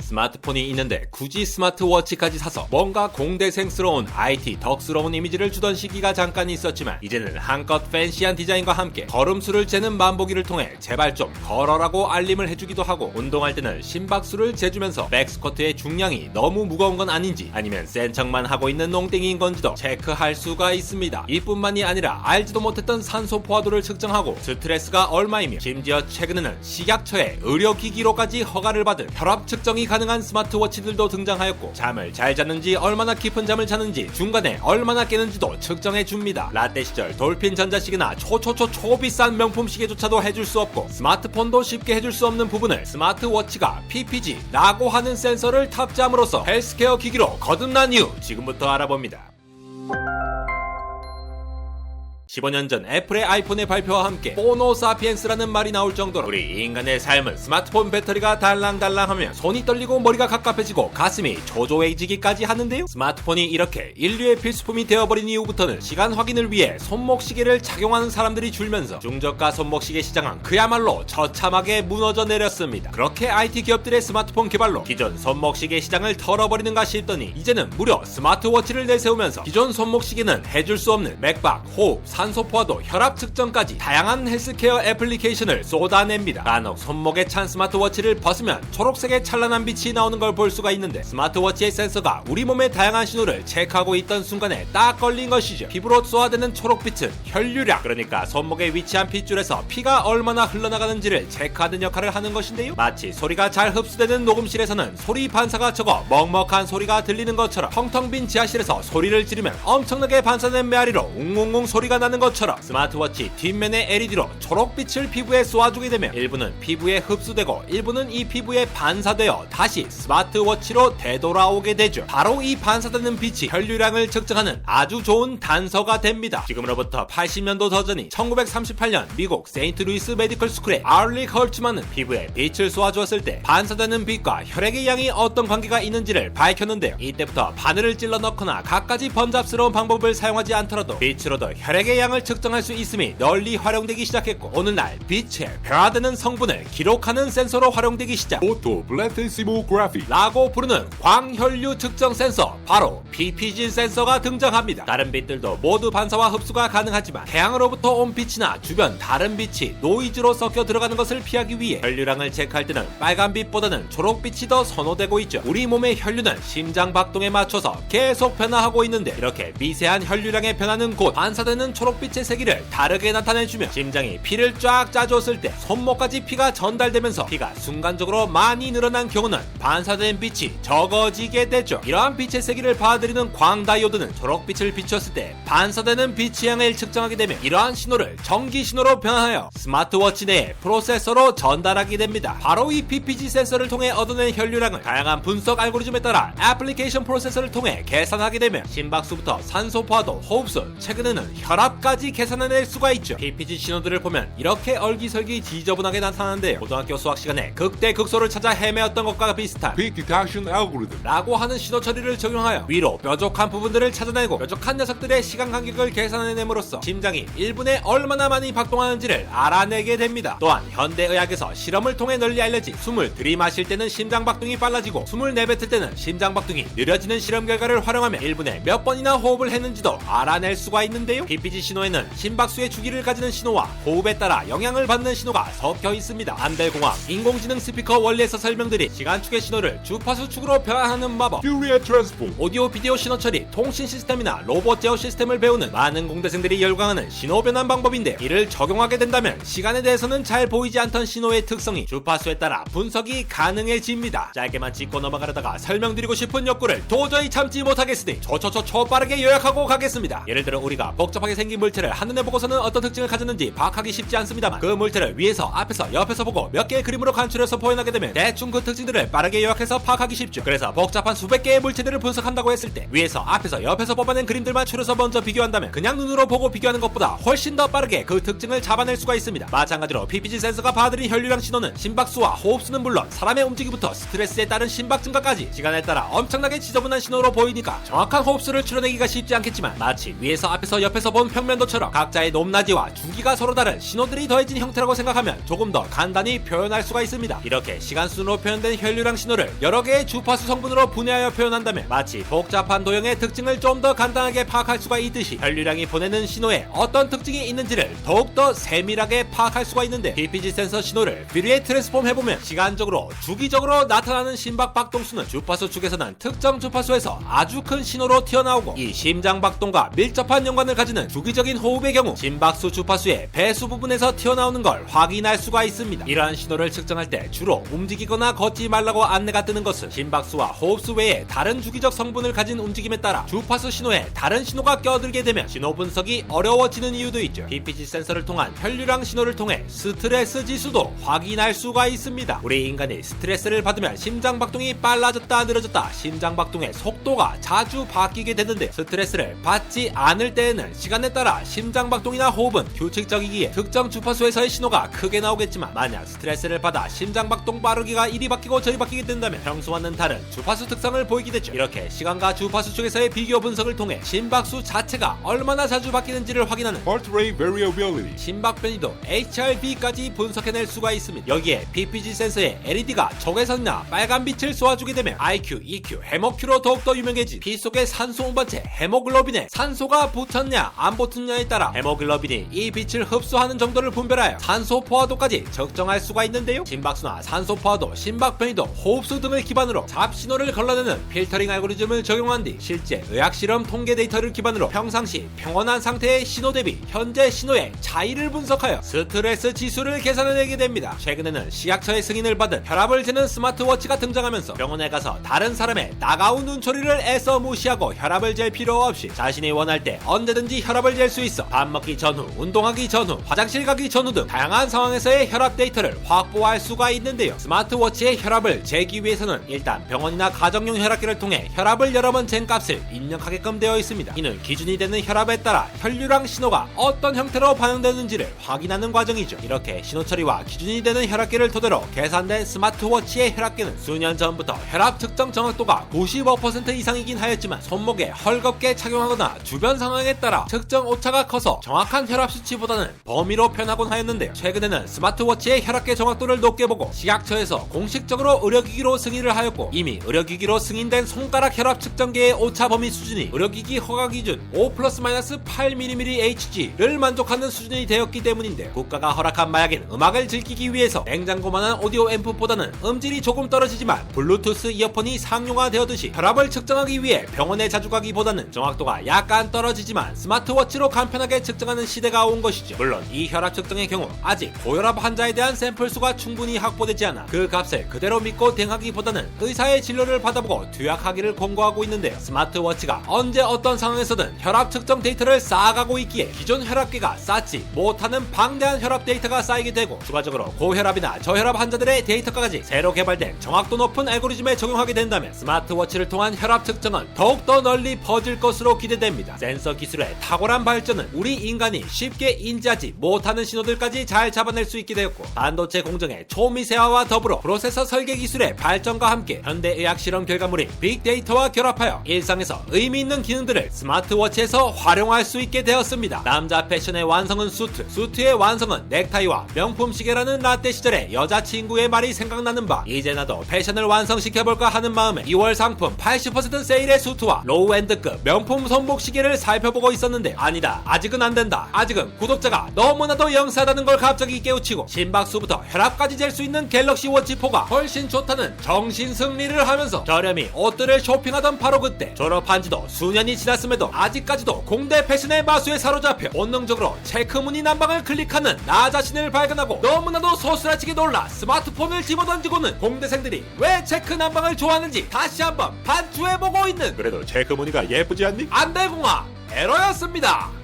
스마트폰이 있는데 굳이 스마트워치까지 사서 뭔가 공대생스러운 IT 덕스러운 이미지를 주던 시기가 잠깐 있었지만 이제는 한껏 팬시한 디자인과 함께 걸음수를 재는 만보기를 통해 제발 좀 걸어라고 알림을 해주기도 하고, 운동할 때는 심박수를 재주면서 백스쿼트의 중량이 너무 무거운 건 아닌지 아니면 센 척만 하고 있는 농땡이인 건지도 체크할 수가 있습니다. 이뿐만이 아니라 알지도 못했던 산소 포화도를 측정하고 스트레스가 얼마이며 심지어 최근에는 식약처의 의료기기로까지 허가를 받은 혈압 측정이 가능한 스마트워치들도 등장하였고, 잠을 잘 잤는지 얼마나 깊은 잠을 자는지 중간에 얼마나 깨는지도 측정해줍니다. 라떼 시절 돌핀 전자시계나 초비싼 명품 시계조차도 해줄 수 없고 스마트폰도 쉽게 해줄 수 없는 부분을 스마트워치가 PPG라고 하는 센서를 탑재함으로써 헬스케어 기기로 거듭난 이유, 지금부터 알아봅니다. 15년 전 애플의 아이폰의 발표와 함께 호모사피엔스라는 말이 나올 정도로 우리 인간의 삶은 스마트폰 배터리가 달랑달랑하며 손이 떨리고 머리가 갑갑해지고 가슴이 초조해지기까지 하는데요. 스마트폰이 이렇게 인류의 필수품이 되어버린 이후부터는 시간 확인을 위해 손목시계를 착용하는 사람들이 줄면서 중저가 손목시계 시장은 그야말로 처참하게 무너져 내렸습니다. 그렇게 IT 기업들의 스마트폰 개발로 기존 손목시계 시장을 털어버리는가 싶더니 이제는 무려 스마트워치를 내세우면서 기존 손목시계는 해줄 수 없는 맥박, 호흡, 산소포화도, 혈압 측정까지 다양한 헬스케어 애플리케이션을 쏟아냅니다. 간혹 손목에 찬 스마트워치를 벗으면 초록색의 찬란한 빛이 나오는 걸 볼 수가 있는데, 스마트워치의 센서가 우리 몸의 다양한 신호를 체크하고 있던 순간에 딱 걸린 것이죠. 피부로 쏘아대는 초록빛은 혈류량, 그러니까 손목에 위치한 핏줄에서 피가 얼마나 흘러나가는지를 체크하는 역할을 하는 것인데요. 마치 소리가 잘 흡수되는 녹음실에서는 소리 반사가 적어 먹먹한 소리가 들리는 것처럼 텅텅 빈 지하실에서 소리를 지르면 엄청나게 반사된 메아리로 웅웅웅 소리가 나는 것처럼 스마트워치 뒷면의 LED로 초록빛을 피부에 쏘아주게 되면 일부는 피부에 흡수되고 일부는 이 피부에 반사되어 다시 스마트워치로 되돌아오게 되죠. 바로 이 반사되는 빛이 혈류량을 측정하는 아주 좋은 단서가 됩니다. 지금으로부터 80년도 더 전인 1938년 미국 세인트루이스 메디컬 스쿨의 아울리 컬츠만은 피부에 빛을 쏘아주었을 때 반사되는 빛과 혈액의 양이 어떤 관계가 있는지를 밝혔는데요. 이때부터 바늘을 찔러 넣거나 갖가지 번잡스러운 방법을 사용하지 않더라도 빛으로도 혈액의 양을 측정할 수 있음이 널리 활용되기 시작했고, 오늘날 빛의 변화되는 성분을 기록하는 센서로 활용되기 시작. 포토플래티시모그래피라고 부르는 광혈류 측정 센서, 바로 PPG 센서가 등장합니다. 다른 빛들도 모두 반사와 흡수가 가능하지만 태양으로부터 온 빛이나 주변 다른 빛이 노이즈로 섞여 들어가는 것을 피하기 위해 혈류량을 체크할 때는 빨간빛보다는 초록빛이 더 선호되고 있죠. 우리 몸의 혈류는 심장 박동에 맞춰서 계속 변화하고 있는데, 이렇게 미세한 혈류량의 변화는 곧 반사되는 초록빛의 세기를 다르게 나타내주며 심장이 피를 쫙 짜주었을 때 손목까지 피가 전달되면서 피가 순간적으로 많이 늘어난 경우는 반사된 빛이 적어지게 되죠. 이러한 빛의 세기를 받아들이는 광다이오드는 초록빛을 비추었을 때 반사되는 빛의 양을 측정하게 되면 이러한 신호를 전기 신호로 변환하여 스마트워치 내에 프로세서로 전달하게 됩니다. 바로 이 PPG 센서를 통해 얻어낸 혈류량을 다양한 분석 알고리즘에 따라 애플리케이션 프로세서를 통해 계산하게 되면 심박수부터 산소포화도, 호흡수, 최근에는 혈압까지 계산해낼 수가 있죠. PPG 신호들을 보면 이렇게 얼기설기 지저분하게 나타나는데요. 고등학교 수학 시간에 극대극소를 찾아 헤매었던 것과 비슷한 Peak Detection Algorithm 라고 하는 신호 처리를 적용하여 위로 뾰족한 부분들을 찾아내고 뾰족한 녀석들의 시간 간격을 계산해냄으로써 심장이 1분에 얼마나 많이 박동하는지를 알아내게 됩니다. 또한 현대의학에서 실험을 통해 널리 알려진 숨을 들이마실 때는 심장 박동이 빨라지고 숨을 내뱉을 때는 심장 박동이 느려지는 실험 결과를 활용하며 1분에 몇 번이나 호흡을 했는지도 알아낼 수가 있는데요. PPG 신호에는 심박수의 주기를 가지는 신호와 호흡에 따라 영향을 받는 신호가 섞여 있습니다. 안델공학 인공지능 스피커 원리에서 설명드린 시간축의 신호를 주파수 축으로 변환하는 마법, 퓨리에 트랜스폼, 오디오 비디오 신호 처리, 통신 시스템이나 로봇 제어 시스템을 배우는 많은 공대생들이 열광하는 신호 변환 방법인데, 이를 적용하게 된다면 시간에 대해서는 잘 보이지 않던 신호의 특성이 주파수에 따라 분석이 가능해집니다. 짧게만 짚고 넘어가려다가 설명드리고 싶은 욕구를 도저히 참지 못하겠으니 빠르게 요약하고 가겠습니다. 예를 들어 우리가 복잡하게 생긴 물체를 한눈에 보고서는 어떤 특징을 가졌는지 파악하기 쉽지 않습니다만, 그 물체를 위에서, 앞에서, 옆에서 보고 몇 개의 그림으로 간추려서 표현하게 되면 대충 그 특징들을 빠르게 요약해서 파악하기 쉽죠. 그래서 복잡한 수백 개의 물체들을 분석한다고 했을 때 위에서, 앞에서, 옆에서 뽑아낸 그림들만 추려서 먼저 비교한다면 그냥 눈으로 보고 비교하는 것보다 훨씬 더 빠르게 그 특징을 잡아낼 수가 있습니다. 마찬가지로 PPG 센서가 받아들인 혈류량 신호는 심박수와 호흡수는 물론 사람의 움직임부터 스트레스에 따른 심박 증가까지 시간에 따라 엄청나게 지저분한 신호로 보이니까 정확한 호흡수를 추려내기가 쉽지 않겠지만, 마치 위에서, 앞에서, 옆에서 본 평균 전면도처럼 각자의 높낮이와 주기가 서로 다른 신호들이 더해진 형태라고 생각하면 조금 더 간단히 표현할 수가 있습니다. 이렇게 시간순으로 표현된 혈류량 신호를 여러 개의 주파수 성분으로 분해하여 표현한다면 마치 복잡한 도형의 특징을 좀 더 간단하게 파악할 수가 있듯이 혈류량이 보내는 신호에 어떤 특징이 있는지를 더욱더 세밀하게 파악할 수가 있는데, PPG 센서 신호를 퓨리에 트랜스폼 해보면 시간적으로 주기적으로 나타나는 심박 박동수는 주파수 축에서는 특정 주파수에서 아주 큰 신호로 튀어나오고, 이 심장 박동과 밀접한 연관을 가지는 주기적인 호흡의 경우 심박수 주파수의 배수 부분에서 튀어나오는 걸 확인할 수가 있습니다. 이러한 신호를 측정할 때 주로 움직이거나 걷지 말라고 안내가 뜨는 것은 심박수와 호흡수 외에 다른 주기적 성분을 가진 움직임에 따라 주파수 신호에 다른 신호가 껴들게 되면 신호 분석이 어려워지는 이유도 있죠. PPG 센서를 통한 혈류량 신호를 통해 스트레스 지수도 확인할 수가 있습니다. 우리 인간이 스트레스를 받으면 심장 박동이 빨라졌다 느려졌다, 심장 박동의 속도가 자주 바뀌게 되는데, 스트레스를 받지 않을 때에는 시간에 따라 심장 박동이나 호흡은 규칙적이기에 특정 주파수에서의 신호가 크게 나오겠지만, 만약 스트레스를 받아 심장 박동 빠르기가 이리 바뀌고 저리 바뀌게 된다면 평소와는 다른 주파수 특성을 보이게 되죠. 이렇게 시간과 주파수 쪽에서의 비교 분석을 통해 심박수 자체가 얼마나 자주 바뀌는지를 확인하는 Heart Rate Variability. 심박 변이도 HRV까지 분석해낼 수가 있습니다. 여기에 PPG 센서의 LED가 적외선이나 빨간 빛을 쏘아주게 되면 IQ, EQ, 해모큐로 더욱더 유명해진 피 속의 산소 운반체 헤모글로빈에 산소가 붙었냐 안 붙었냐에 따라 헤모글로빈이 이 빛을 흡수하는 정도를 분별하여 산소 포화도까지 측정할 수가 있는데요. 심박수나 산소 포화도, 심박 변이도, 호흡수 등을 기반으로 잡신호를 걸러내는 필터링 알고리즘을 적용한 뒤 실제 의학 실험 통계 데이터를 기반으로 평상시 평온한 상태의 신호 대비 현재 신호의 차이를 분석하여 스트레스 지수를 계산해내게 됩니다. 최근에는 식약처의 승인을 받은 혈압을 재는 스마트워치가 등장하면서 병원에 가서 다른 사람의 따가운 눈초리를 애써 무시하고 혈압을 잴 필요 없이 자신이 원할 때 언제든지 혈압을 잴 수 있어 밥 먹기 전후, 운동하기 전후, 화장실 가기 전후 등 다양한 상황에서의 혈압 데이터를 확보할 수가 있는데요. 스마트워치의 혈압을 재기 위해서는 일단 병원이나 가정용 혈압계를 통해 혈압을 여러 번 잰 값을 입력하게끔 되어 있습니다. 이는 기준이 되는 혈압에 따라 혈류량 신호가 어떤 형태로 반응되는지를 확인하는 과정이죠. 이렇게 신호 처리와 기준이 되는 혈압계를 토대로 계산된 스마트워치의 혈압계는 수년 전부터 혈압 측정 정확도가 95% 이상이긴 하였지만 손목에 헐겁게 착용하거나 주변 상황에 따라 측정 오차가 커서 정확한 혈압 수치보다는 범위로 표현하곤 하였는데요. 최근에는 스마트워치의 혈압계 정확도를 높게 보고 식약처에서 공식적으로 의료기기로 승인을 하였고, 이미 의료기기로 승인된 손가락 혈압 측정계의 오차 범위 수준이 의료기기 허가 기준 5+-8mmHg를 만족하는 수준이 되었기 때문인데, 국가가 허락한 마약인 음악을 즐기기 위해서 냉장고만한 오디오 앰프보다는 음질이 조금 떨어지지만 블루투스 이어폰이 상용화되었듯이 혈압을 측정하기 위해 병원에 자주 가기보다는 정확도가 약간 떨어지지만 스마트워치로 간편하게 측정하는 시대가 온 것이죠. 물론 이 혈압 측정의 경우 아직 고혈압 환자에 대한 샘플 수가 충분히 확보되지 않아 그 값을 그대로 믿고 대응하기보다는 의사의 진료를 받아보고 투약하기를 권고하고 있는데요. 스마트워치가 언제 어떤 상황에서든 혈압 측정 데이터를 쌓아가고 있기에 기존 혈압계가 쌓지 못하는 방대한 혈압 데이터가 쌓이게 되고, 추가적으로 고혈압이나 저혈압 환자들의 데이터까지 새로 개발된 정확도 높은 알고리즘에 적용하게 된다면 스마트워치를 통한 혈압 측정은 더욱더 널리 퍼질 것으로 기대됩니다. 센서 기술의 탁월한 발전은 우리 인간이 쉽게 인지하지 못하는 신호들까지 잘 잡아낼 수 있게 되었고, 반도체 공정의 초미세화와 더불어 프로세서 설계 기술의 발전과 함께 현대의학 실험 결과물인 빅데이터와 결합하여 일상에서 의미 있는 기능들을 스마트워치에서 활용할 수 있게 되었습니다. 남자 패션의 완성은 수트, 수트의 완성은 넥타이와 명품 시계라는 라떼 시절의 여자친구의 말이 생각나는 바, 이제 나도 패션을 완성시켜볼까 하는 마음에 2월 상품 80% 세일의 수트와 로우엔드급 명품 손목 시계를 살펴보고 있었는데, 아니다, 아직은 안된다, 아직은 구독자가 너무나도 영세하다는 걸 갑자기 깨우치고 심박수부터 혈압까지 잴 수 있는 갤럭시 워치 4가 훨씬 좋다는 정신승리를 하면서 저렴이 옷들을 쇼핑하던 바로 그때, 졸업한 지도 수년이 지났음에도 아직까지도 공대 패션의 마수에 사로잡혀 본능적으로 체크무늬 난방을 클릭하는 나 자신을 발견하고 너무나도 소스라치게 놀라 스마트폰을 집어던지고는 공대생들이 왜 체크 난방을 좋아하는지 다시 한번 반추해보고 있는, 그래도 체크무늬가 예쁘지 않니? 안대공화 에러였습니다.